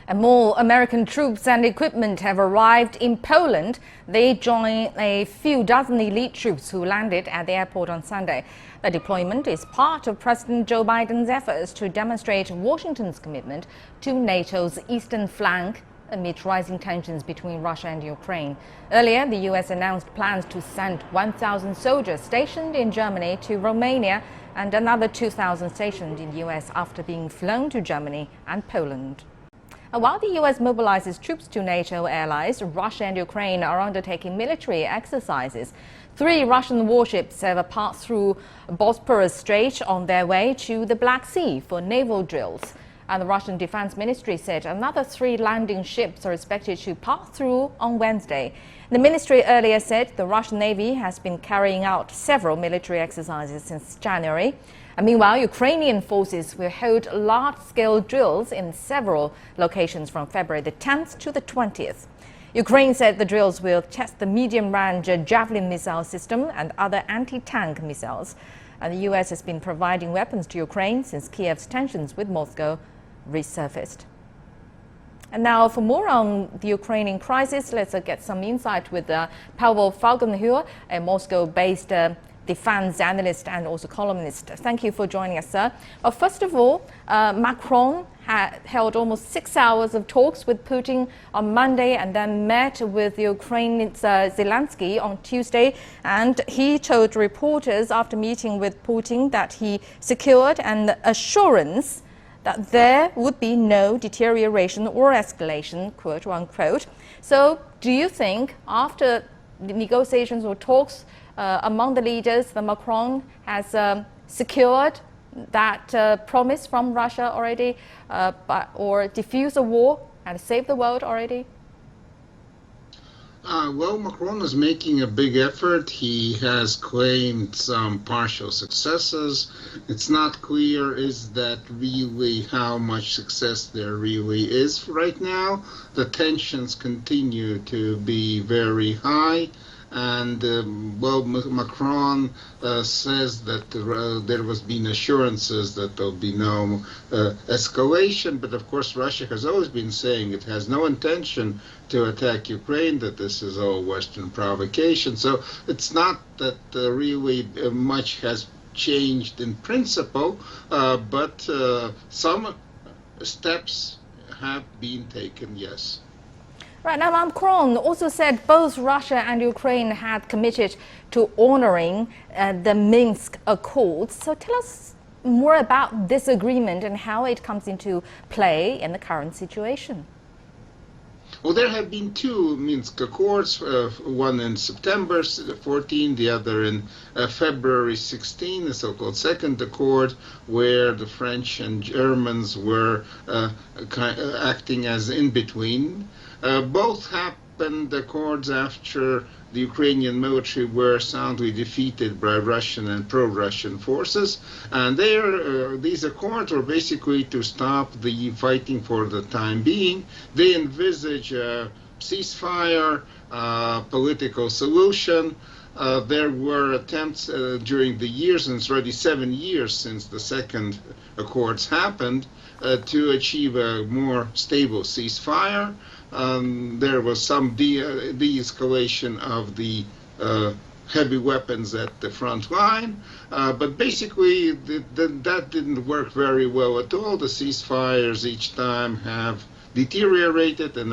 And more American troops and equipment have arrived in Poland. They join a few dozen elite troops who landed at the airport on Sunday. The deployment is part of President Joe Biden's efforts to demonstrate Washington's commitment to NATO's eastern flank amid rising tensions between Russia and Ukraine. Earlier, the U.S. announced plans to send 1,000 soldiers stationed in Germany to Romania and another 2,000 stationed in the U.S. after being flown to Germany and Poland. While the U.S. mobilizes troops to NATO allies, Russia and Ukraine are undertaking military exercises. 3 Russian warships have passed through Bosphorus strait on their way to the Black Sea for naval drills. And the Russian Defense Ministry said another 3 landing ships are expected to pass through on Wednesday. The ministry earlier said the Russian Navy has been carrying out several military exercises since January. And meanwhile, Ukrainian forces will hold large-scale drills in several locations from February the 10th to the 20th. Ukraine said the drills will test the medium-range Javelin missile system and other anti-tank missiles. And the U.S. has been providing weapons to Ukraine since Kiev's tensions with Moscow resurfaced. And now for more on the Ukrainian crisis, let's get some insight with Pavel FalconHeur, a Moscow-based defense analyst and also columnist. Thank you for joining us, sir. Well, first of all, Macron held almost 6 hours of talks with Putin on Monday and then met with Ukraine's Zelensky on Tuesday. And he told reporters after meeting with Putin that he secured an assurance that there would be no deterioration or escalation, quote unquote. So do you think after the negotiations or talks among the leaders, the Macron has secured that promise from Russia already, or defuse a war and save the world already? Well, Macron is making a big effort. He has claimed some partial successes. It's not clear is that really how much success there really is right now. The tensions continue to be very high. And, Macron says that there has been assurances that there'll be no escalation. But, of course, Russia has always been saying it has no intention to attack Ukraine, that this is all Western provocation. So it's not that really much has changed in principle, but some steps have been taken, yes. Right, now Macron also said both Russia and Ukraine had committed to honoring the Minsk Accords. So tell us more about this agreement and how it comes into play in the current situation. Well, there have been 2 Minsk Accords, one in September 14, the other in February 16, the so-called Second Accord, where the French and Germans were acting as in-between. Both happened accords after the Ukrainian military were soundly defeated by Russian and pro-Russian forces. And these accords were basically to stop the fighting for the time being. They envisage a ceasefire, political solution. There were attempts during the years, and it's already 7 years since the second accords happened, to achieve a more stable ceasefire. There was some de-escalation of the heavy weapons at the front line, but basically that didn't work very well at all. The ceasefires each time have deteriorated, and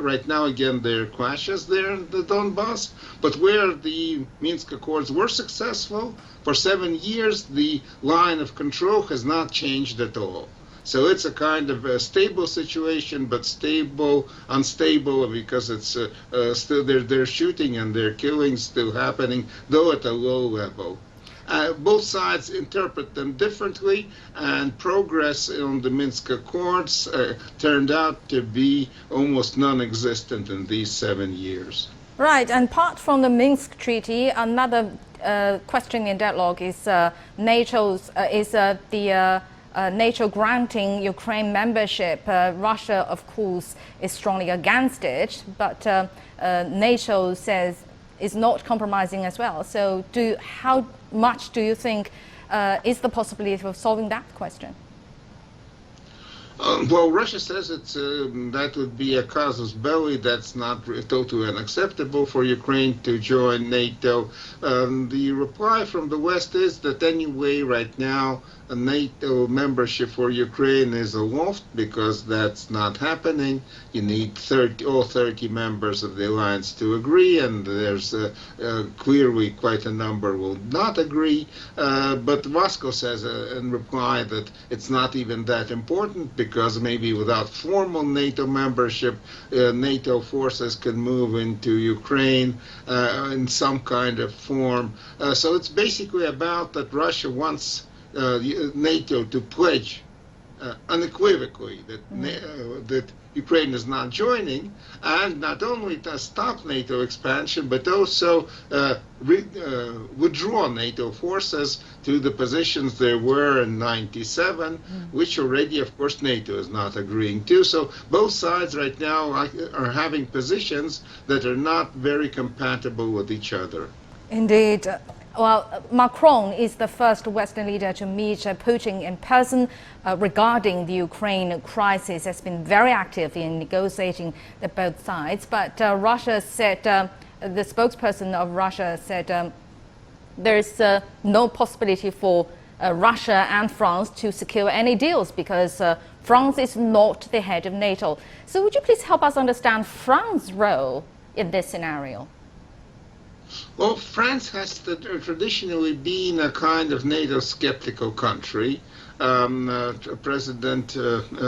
right now again there are clashes there in the Donbass. But where the Minsk Accords were successful, for 7 years the line of control has not changed at all. So it's a kind of a stable situation, but unstable, because it's still they're shooting and they're killing still happening, though at a low level. Both sides interpret them differently, and progress on the Minsk Accords turned out to be almost non-existent in these 7 years. Right, and apart from the Minsk Treaty, another question in deadlock is NATO granting Ukraine membership. Russia, of course, is strongly against it, but NATO says is not compromising as well. So how much do you think is the possibility of solving that question? Well, Russia says that would be a casus belli. That's not totally unacceptable for Ukraine to join NATO. The reply from the West is that anyway, right now, a NATO membership for Ukraine is aloft because that's not happening. You need all 30 members of the alliance to agree, and there's clearly quite a number will not agree. But Moscow says in reply that it's not even that important because maybe without formal NATO membership, NATO forces can move into Ukraine in some kind of form. So it's basically about that Russia wants NATO to pledge unequivocally that Ukraine is not joining, and not only to stop NATO expansion, but also withdraw NATO forces to the positions they were in '97, which already, of course, NATO is not agreeing to. So both sides right now are having positions that are not very compatible with each other. Indeed. Well, Macron is the first Western leader to meet Putin in person regarding the Ukraine crisis. Has been very active in negotiating both sides. But Russia said, the spokesperson of Russia said there is no possibility for Russia and France to secure any deals because France is not the head of NATO. So would you please help us understand France's role in this scenario? Well, France has traditionally been a kind of NATO skeptical country. President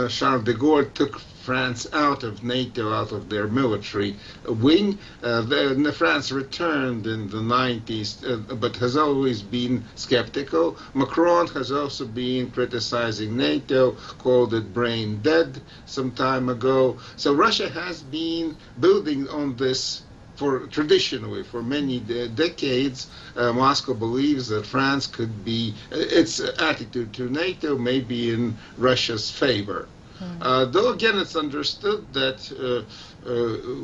Charles de Gaulle took France out of NATO, out of their military wing. France returned in the 90s, but has always been skeptical. Macron has also been criticizing NATO, called it brain dead some time ago. So Russia has been building on this traditionally, for many decades. Moscow believes that France could be, its attitude to NATO may be in Russia's favor. Though again it's understood that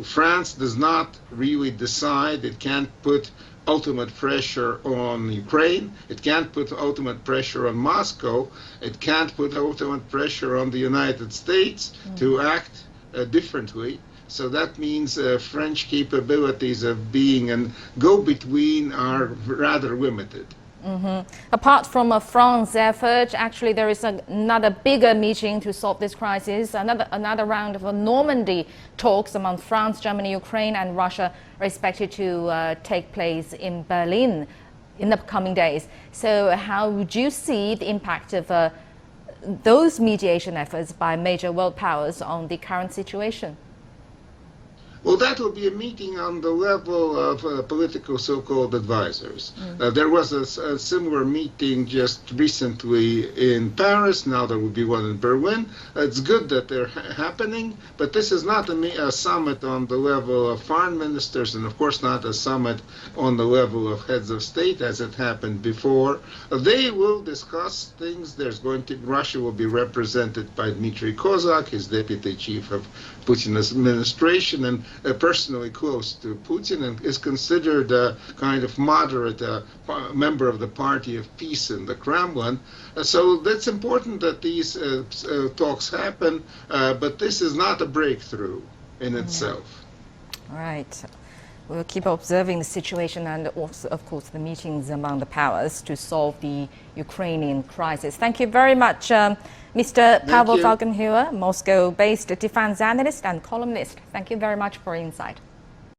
France does not really decide, it can't put ultimate pressure on Ukraine, it can't put ultimate pressure on Moscow, it can't put ultimate pressure on the United States to act differently. So that means French capabilities of being a go-between are rather limited. Apart from France's effort, actually there is another bigger meeting to solve this crisis. Another round of Normandy talks among France, Germany, Ukraine and Russia are expected to take place in Berlin in the coming days. So how would you see the impact of those mediation efforts by major world powers on the current situation? Well, that will be a meeting on the level of political so-called advisors. There was a similar meeting just recently in Paris. Now there will be one in Berlin. It's good that they're happening, but this is not a summit on the level of foreign ministers, and of course not a summit on the level of heads of state as it happened before. They will discuss things. Russia will be represented by Dmitry Kozak, his deputy chief of Putin's administration, and personally close to Putin, and is considered a kind of moderate member of the Party of Peace in the Kremlin. So that's important that these talks happen, but this is not a breakthrough in itself. All right. We'll keep observing the situation and also, of course, the meetings among the powers to solve the Ukrainian crisis. Thank you very much, Mr. Pavel FalconHeur, Moscow-based defense analyst and columnist. Thank you very much for your insight.